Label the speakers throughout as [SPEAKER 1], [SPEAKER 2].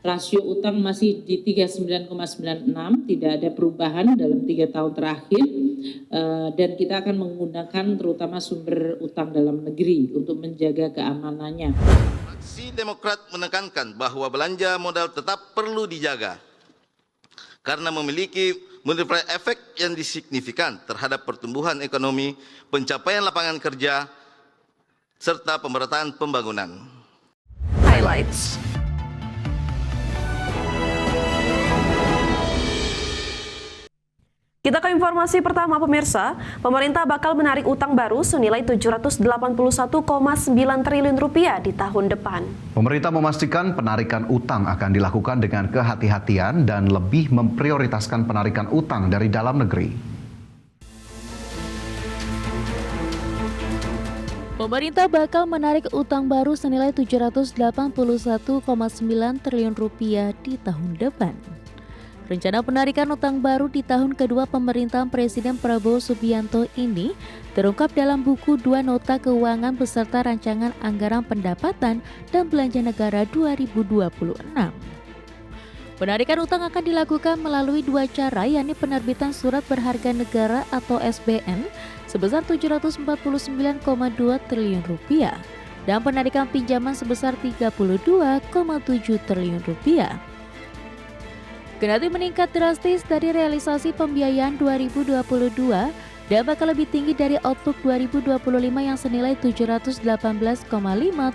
[SPEAKER 1] Rasio utang masih di 39,96, tidak ada perubahan dalam 3 tahun terakhir, dan kita akan menggunakan terutama sumber utang dalam negeri untuk menjaga keamanannya.
[SPEAKER 2] Fraksi Demokrat menekankan bahwa belanja modal tetap perlu dijaga karena memiliki multiplier efek yang signifikan terhadap pertumbuhan ekonomi, pencapaian lapangan kerja, serta pemerataan pembangunan.
[SPEAKER 3] Highlights. Kita ke informasi pertama, pemirsa. Pemerintah bakal menarik utang baru senilai 781,9 triliun rupiah di tahun depan.
[SPEAKER 4] Pemerintah memastikan penarikan utang akan dilakukan dengan kehati-hatian dan lebih memprioritaskan penarikan utang dari dalam negeri.
[SPEAKER 5] Pemerintah bakal menarik utang baru senilai 781,9 triliun rupiah di tahun depan. Rencana penarikan utang baru di tahun kedua pemerintahan Presiden Prabowo Subianto ini terungkap dalam buku 2 Nota Keuangan beserta Rancangan Anggaran Pendapatan dan Belanja Negara 2026. Penarikan utang akan dilakukan melalui 2 cara, yakni penerbitan Surat Berharga Negara atau SBN sebesar 749,2 triliun rupiah dan penarikan pinjaman sebesar 32,7 triliun rupiah. Kendati meningkat drastis dari realisasi pembiayaan 2022 dan bakal lebih tinggi dari outlook 2025 yang senilai 718,5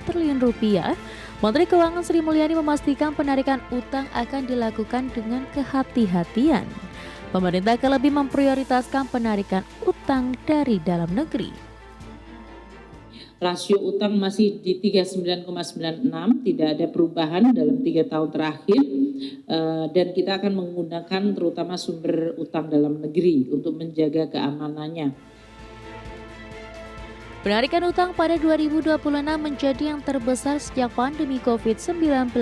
[SPEAKER 5] triliun rupiah, Menteri Keuangan Sri Mulyani memastikan penarikan utang akan dilakukan dengan kehati-hatian. Pemerintah akan lebih memprioritaskan penarikan utang dari dalam negeri.
[SPEAKER 1] Rasio utang masih di 39,96, tidak ada perubahan dalam 3 tahun terakhir, dan kita akan menggunakan terutama sumber utang dalam negeri untuk menjaga keamanannya.
[SPEAKER 5] Penarikan utang pada 2026 menjadi yang terbesar sejak pandemi COVID-19.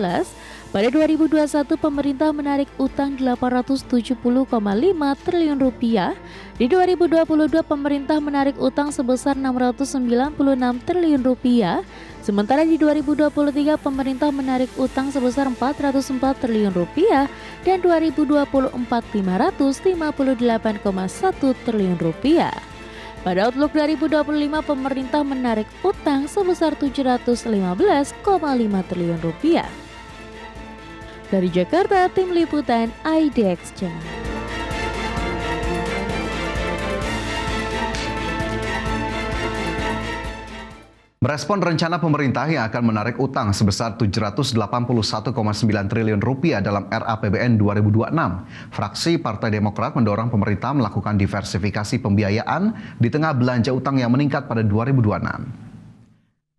[SPEAKER 5] Pada 2021, pemerintah menarik utang 870,5 triliun rupiah. Di 2022, pemerintah menarik utang sebesar 696 triliun rupiah. Sementara di 2023, pemerintah menarik utang sebesar 404 triliun rupiah dan 2024 558,1 triliun rupiah. Pada Outlook 2025, pemerintah menarik utang sebesar 715,5 triliun rupiah. Dari Jakarta, Tim Liputan IDX Channel.
[SPEAKER 4] Merespon rencana pemerintah yang akan menarik utang sebesar 781,9 triliun rupiah dalam RAPBN 2026, fraksi Partai Demokrat mendorong pemerintah melakukan diversifikasi pembiayaan di tengah belanja utang yang meningkat pada 2026.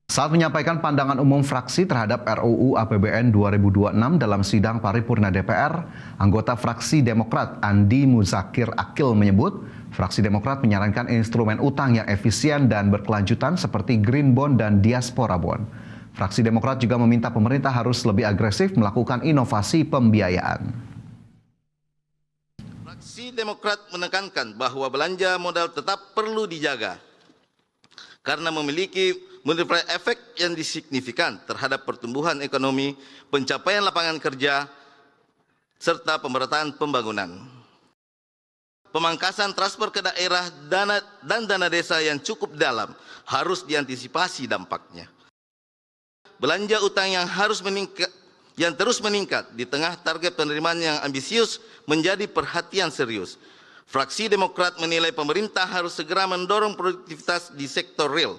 [SPEAKER 4] Saat menyampaikan pandangan umum fraksi terhadap RUU APBN 2026 dalam sidang paripurna DPR, anggota fraksi Demokrat Andi Muzakir Akil menyebut, fraksi Demokrat menyarankan instrumen utang yang efisien dan berkelanjutan seperti Green Bond dan Diaspora Bond. Fraksi Demokrat juga meminta pemerintah harus lebih agresif melakukan inovasi pembiayaan.
[SPEAKER 2] Fraksi Demokrat menekankan bahwa belanja modal tetap perlu dijaga karena memiliki multiplier efek yang signifikan terhadap pertumbuhan ekonomi, pencapaian lapangan kerja, serta pemerataan pembangunan. Pemangkasan transfer ke daerah dan dana desa yang cukup dalam harus diantisipasi dampaknya. Belanja utang yang terus meningkat di tengah target penerimaan yang ambisius menjadi perhatian serius. Fraksi Demokrat menilai pemerintah harus segera mendorong produktivitas di sektor real.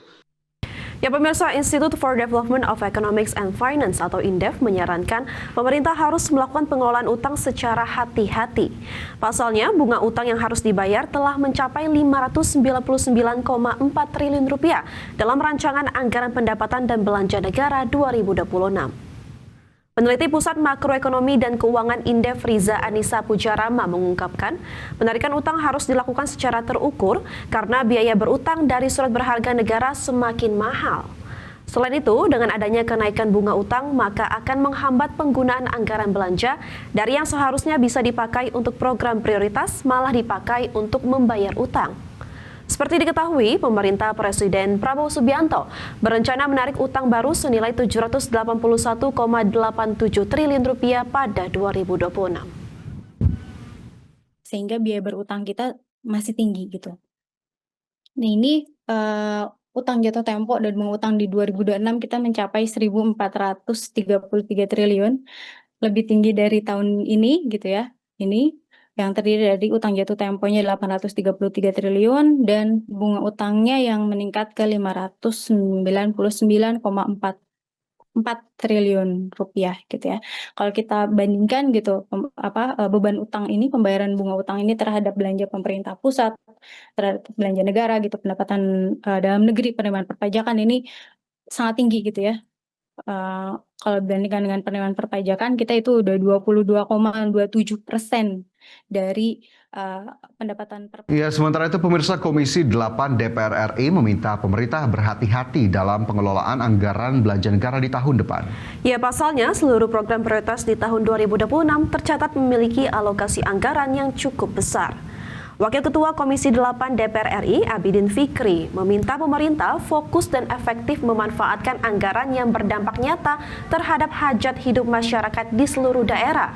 [SPEAKER 3] Ya pemirsa, Institute for Development of Economics and Finance atau INDEF menyarankan pemerintah harus melakukan pengelolaan utang secara hati-hati. Pasalnya, bunga utang yang harus dibayar telah mencapai 599,4 triliun rupiah dalam rancangan anggaran pendapatan dan belanja negara 2026. Peneliti Pusat Makroekonomi dan Keuangan INDEF Riza Anissa Pujarama mengungkapkan, penarikan utang harus dilakukan secara terukur karena biaya berutang dari surat berharga negara semakin mahal. Selain itu, dengan adanya kenaikan bunga utang, maka akan menghambat penggunaan anggaran belanja dari yang seharusnya bisa dipakai untuk program prioritas malah dipakai untuk membayar utang. Seperti diketahui, pemerintah Presiden Prabowo Subianto berencana menarik utang baru senilai 781,87 triliun rupiah pada 2026.
[SPEAKER 6] Sehingga biaya berutang kita masih tinggi gitu. Nah ini utang jatuh tempo dan mengutang di 2026 kita mencapai 1.433 triliun, lebih tinggi dari tahun ini gitu ya. Ini yang terdiri dari utang jatuh temponya 833 triliun dan bunga utangnya yang meningkat ke 599,44 triliun rupiah gitu ya. Kalau kita bandingkan gitu beban utang ini, pembayaran bunga utang ini terhadap belanja pemerintah pusat, terhadap belanja negara gitu, pendapatan dalam negeri, penerimaan perpajakan ini sangat tinggi gitu ya. Kalau dibandingkan dengan penerimaan perpajakan kita itu udah 22,27% dari pendapatan perpajakan.
[SPEAKER 4] Ya, sementara itu pemirsa, Komisi 8 DPR RI meminta pemerintah berhati-hati dalam pengelolaan anggaran belanja negara di tahun depan.
[SPEAKER 3] Ya, pasalnya seluruh program prioritas di tahun 2026 tercatat memiliki alokasi anggaran yang cukup besar. Wakil Ketua Komisi 8 DPR RI, Abidin Fikri, meminta pemerintah fokus dan efektif memanfaatkan anggaran yang berdampak nyata terhadap hajat hidup masyarakat di seluruh daerah.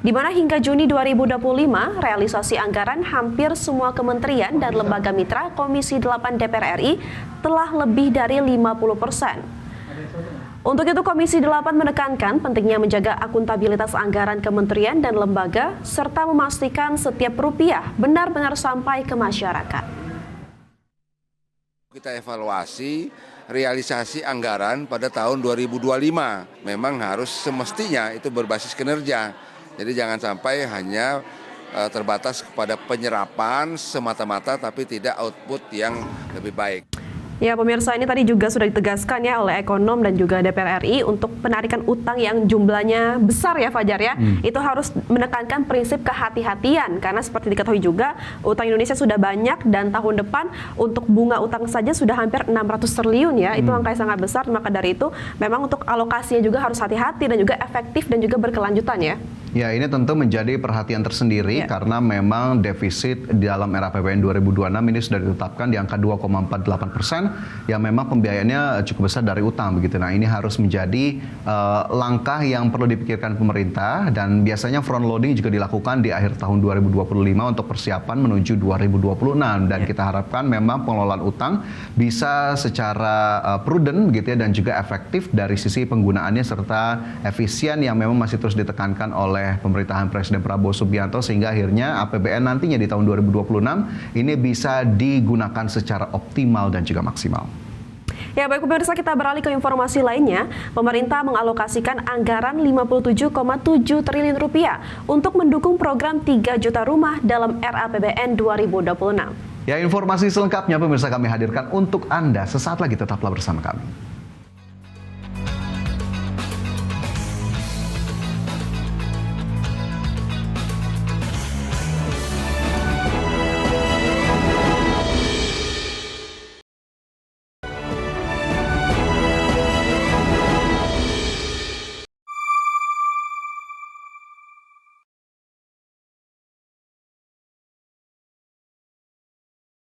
[SPEAKER 3] Di mana hingga Juni 2025, realisasi anggaran hampir semua kementerian dan lembaga mitra Komisi 8 DPR RI telah lebih dari 50%. Untuk itu, Komisi 8 menekankan pentingnya menjaga akuntabilitas anggaran kementerian dan lembaga, serta memastikan setiap rupiah benar-benar sampai ke masyarakat.
[SPEAKER 7] Kita evaluasi realisasi anggaran pada tahun 2025. Memang harus semestinya itu berbasis kinerja. Jadi jangan sampai hanya terbatas kepada penyerapan semata-mata tapi tidak output yang lebih baik.
[SPEAKER 3] Ya, pemirsa, ini tadi juga sudah ditegaskan ya oleh ekonom dan juga DPR RI untuk penarikan utang yang jumlahnya besar ya, Fajar ya. Itu harus menekankan prinsip kehati-hatian karena seperti diketahui juga utang Indonesia sudah banyak dan tahun depan untuk bunga utang saja sudah hampir 600 triliun ya. Itu angka yang sangat besar, maka dari itu memang untuk alokasinya juga harus hati-hati dan juga efektif dan juga berkelanjutan ya.
[SPEAKER 4] Ya, ini tentu menjadi perhatian tersendiri karena memang defisit di dalam era APBN 2026 ini sudah ditetapkan di angka 2,48%, yang memang pembiayaannya cukup besar dari utang begitu. Nah, ini harus menjadi langkah yang perlu dipikirkan pemerintah, dan biasanya front loading juga dilakukan di akhir tahun 2025 untuk persiapan menuju 2026, dan kita harapkan memang pengelolaan utang bisa secara prudent begitu ya, dan juga efektif dari sisi penggunaannya serta efisien yang memang masih terus ditekankan oleh pemerintahan Presiden Prabowo Subianto, sehingga akhirnya APBN nantinya di tahun 2026 ini bisa digunakan secara optimal dan juga maksimal.
[SPEAKER 3] Ya, baik pemirsa, kita beralih ke informasi lainnya. Pemerintah mengalokasikan anggaran 57,7 triliun rupiah untuk mendukung program 3 juta rumah dalam RAPBN 2026.
[SPEAKER 4] Ya, informasi selengkapnya pemirsa kami hadirkan untuk Anda. Sesaat lagi tetaplah bersama kami.